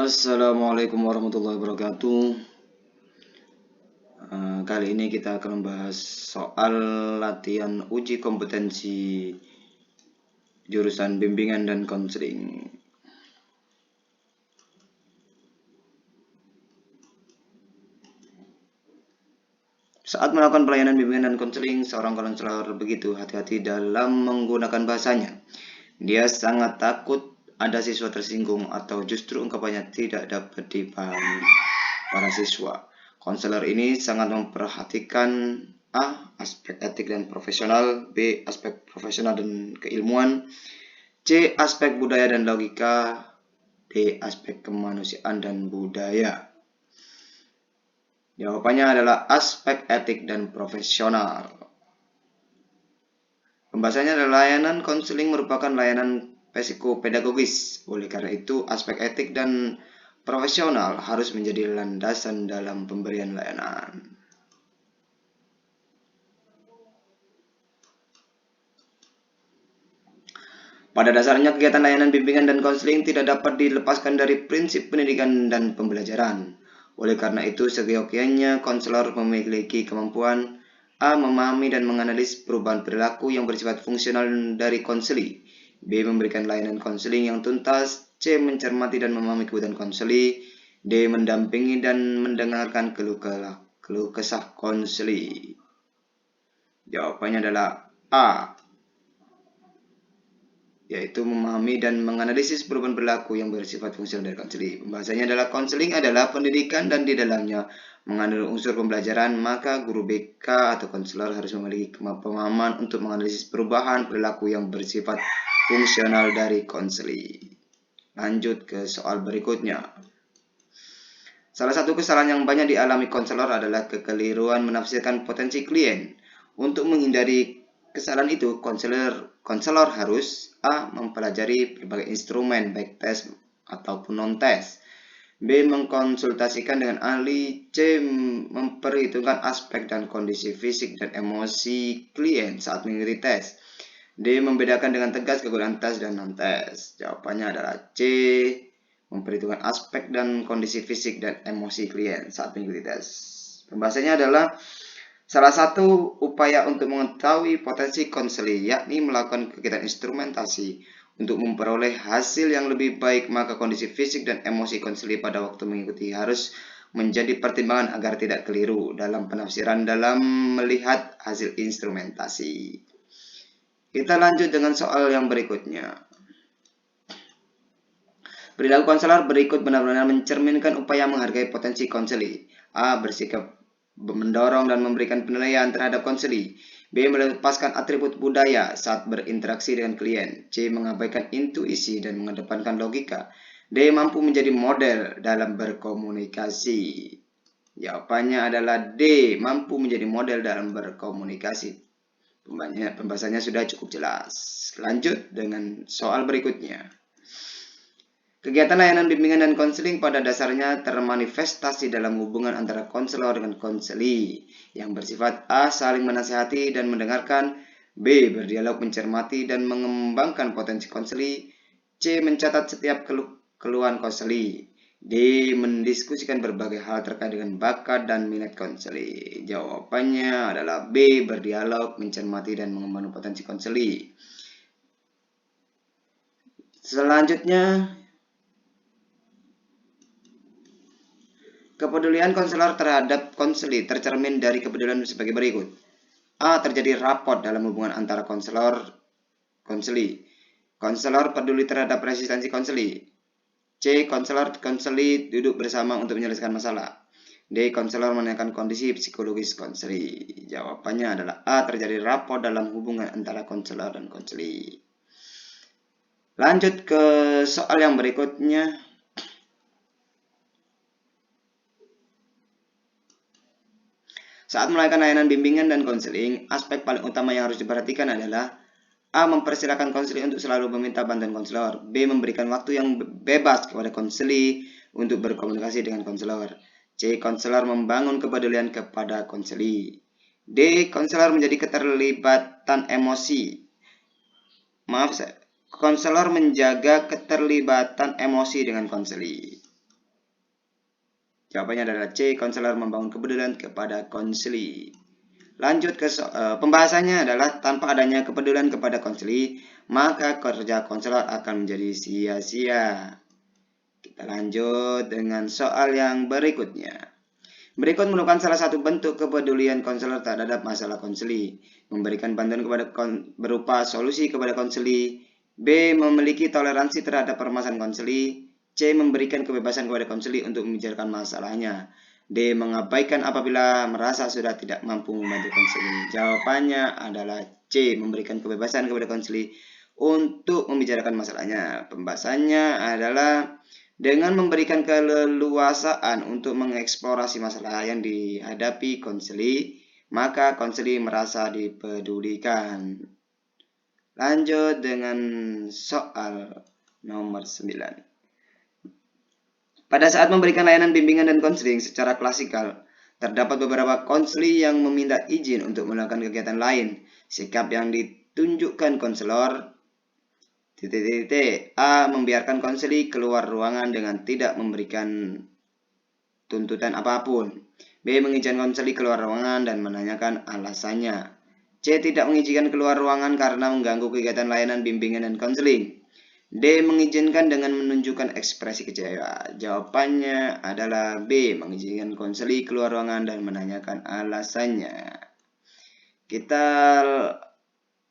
Assalamualaikum warahmatullahi wabarakatuh. Kali ini kita akan membahas soal latihan uji kompetensi jurusan bimbingan dan konseling. Saat melakukan pelayanan bimbingan dan konseling, seorang konselor begitu hati-hati dalam menggunakan bahasanya. Dia sangat takut ada siswa tersinggung atau justru ungkapannya tidak dapat dipahami para siswa. Konselor ini sangat memperhatikan A. Aspek etik dan profesional, B. Aspek profesional dan keilmuan, C. Aspek budaya dan logika, D. Aspek kemanusiaan dan budaya. Jawabannya adalah aspek etik dan profesional. Pembahasannya adalah layanan konseling merupakan layanan psikopedagogis. Oleh karena itu, aspek etik dan profesional harus menjadi landasan dalam pemberian layanan. Pada dasarnya, kegiatan layanan bimbingan dan konseling tidak dapat dilepaskan dari prinsip pendidikan dan pembelajaran. Oleh karena itu, seyogyanya konselor memiliki kemampuan A. Memahami dan menganalisis perubahan perilaku yang bersifat fungsional dari konseli, B. Memberikan layanan konseling yang tuntas, C. Mencermati dan memahami kebutuhan konseli, D. Mendampingi dan mendengarkan keluh kesah konseli. Jawabannya adalah A, yaitu memahami dan menganalisis perubahan perilaku yang bersifat fungsional dari konseling. Pembahasannya adalah konseling adalah pendidikan dan di dalamnya mengandung unsur pembelajaran, maka guru BK atau konselor harus memiliki pemahaman untuk menganalisis perubahan perilaku yang bersifat fungsional dari konseling. Lanjut ke soal berikutnya. Salah satu kesalahan yang banyak dialami konselor adalah kekeliruan menafsirkan potensi klien. Untuk menghindari kesalahan itu, konselor harus A. Mempelajari berbagai instrumen baik tes ataupun non-tes, B. Mengkonsultasikan dengan ahli, C. Memperhitungkan aspek dan kondisi fisik dan emosi klien saat mengikuti tes, D. Membedakan dengan tegas kegunaan tes dan non-tes. Jawabannya adalah C. Memperhitungkan aspek dan kondisi fisik dan emosi klien saat mengikuti tes. Pembahasannya adalah salah satu upaya untuk mengetahui potensi konseli, yakni melakukan kegiatan instrumentasi untuk memperoleh hasil yang lebih baik, maka kondisi fisik dan emosi konseli pada waktu mengikuti harus menjadi pertimbangan agar tidak keliru dalam penafsiran dalam melihat hasil instrumentasi. Kita lanjut dengan soal yang berikutnya. Perilaku konselor berikut benar-benar mencerminkan upaya menghargai potensi konseli. A. Bersikap mendorong dan memberikan penilaian terhadap konseli. B. Melepaskan atribut budaya saat berinteraksi dengan klien. C. Mengabaikan intuisi dan mengedepankan logika. D. Mampu menjadi model dalam berkomunikasi. Jawabannya adalah D. Mampu menjadi model dalam berkomunikasi. Pembahasannya sudah cukup jelas. Lanjut dengan soal berikutnya. Kegiatan layanan bimbingan dan konseling pada dasarnya termanifestasi dalam hubungan antara konselor dengan konseli yang bersifat A. Saling menasihati dan mendengarkan, B. Berdialog mencermati dan mengembangkan potensi konseli, C. Mencatat setiap keluhan konseli, D. Mendiskusikan berbagai hal terkait dengan bakat dan minat konseli. Jawabannya adalah B. Berdialog, mencermati dan mengembangkan potensi konseli. Selanjutnya, kepedulian konselor terhadap konseli tercermin dari kepedulian sebagai berikut. A. Terjadi raport dalam hubungan antara konseli. Konselor peduli terhadap resistensi konseli. C. Konseli duduk bersama untuk menyelesaikan masalah. D. Konselor menanyakan kondisi psikologis konseli. Jawabannya adalah A. Terjadi raport dalam hubungan antara konselor dan konseli. Lanjut ke soal yang berikutnya. Saat melakukan layanan bimbingan dan konseling, aspek paling utama yang harus diperhatikan adalah A. Mempersilahkan konseli untuk selalu meminta bantuan konselor. B. Memberikan waktu yang bebas kepada konseli untuk berkomunikasi dengan konselor. C. Konselor membangun kepedulian kepada konseli. D. Konselor menjadi keterlibatan emosi. Konselor menjaga keterlibatan emosi dengan konseli. Jawabannya adalah C. Konselor membangun kepedulian kepada konseli. Lanjut ke pembahasannya adalah tanpa adanya kepedulian kepada konseli, maka kerja konselor akan menjadi sia-sia. Kita lanjut dengan soal yang berikutnya. Berikut merupakan salah satu bentuk kepedulian konselor terhadap masalah konseli. Memberikan bantuan kepada berupa solusi kepada konseli. B. Memiliki toleransi terhadap permasalahan konseli. C. Memberikan kebebasan kepada konseli untuk membicarakan masalahnya. D. Mengabaikan apabila merasa sudah tidak mampu membantu konseli. Jawabannya adalah C. Memberikan kebebasan kepada konseli untuk membicarakan masalahnya. Pembahasannya adalah dengan memberikan keleluasaan untuk mengeksplorasi masalah yang dihadapi konseli, maka konseli merasa dipedulikan. Lanjut dengan soal nomor 9. Pada saat memberikan layanan bimbingan dan konseling secara klasikal, terdapat beberapa konseli yang meminta izin untuk melakukan kegiatan lain. Sikap yang ditunjukkan konselor A. Membiarkan konseli keluar ruangan dengan tidak memberikan tuntutan apapun. B. Mengizinkan konseli keluar ruangan dan menanyakan alasannya. C. Tidak mengizinkan keluar ruangan karena mengganggu kegiatan layanan bimbingan dan konseling. D. Mengizinkan dengan menunjukkan ekspresi kecewa. Jawabannya adalah B. Mengizinkan konseli keluar ruangan dan menanyakan alasannya. Kita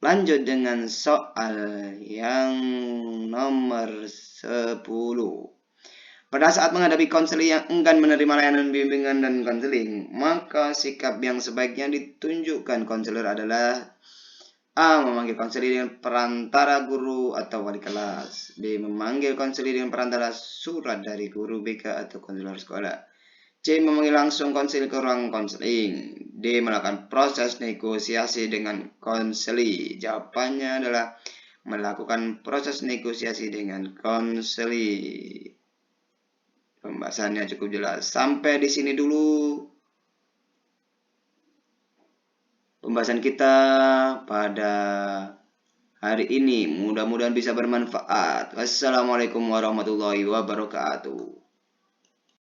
lanjut dengan soal yang nomor 10. Pada saat menghadapi konseling yang enggan menerima layanan bimbingan dan konseling, maka sikap yang sebaiknya ditunjukkan konselor adalah A. Memanggil konseling dengan perantara guru atau wali kelas. B. Memanggil konseling dengan perantara surat dari guru BK atau konselor sekolah. C. Memanggil langsung konseling ke ruang konseling. D. Melakukan proses negosiasi dengan konseli. Jawabannya adalah melakukan proses negosiasi dengan konseli. Pembahasannya cukup jelas. Sampai di sini dulu pembahasan kita pada hari ini. Mudah-mudahan bisa bermanfaat. Wassalamualaikum warahmatullahi wabarakatuh.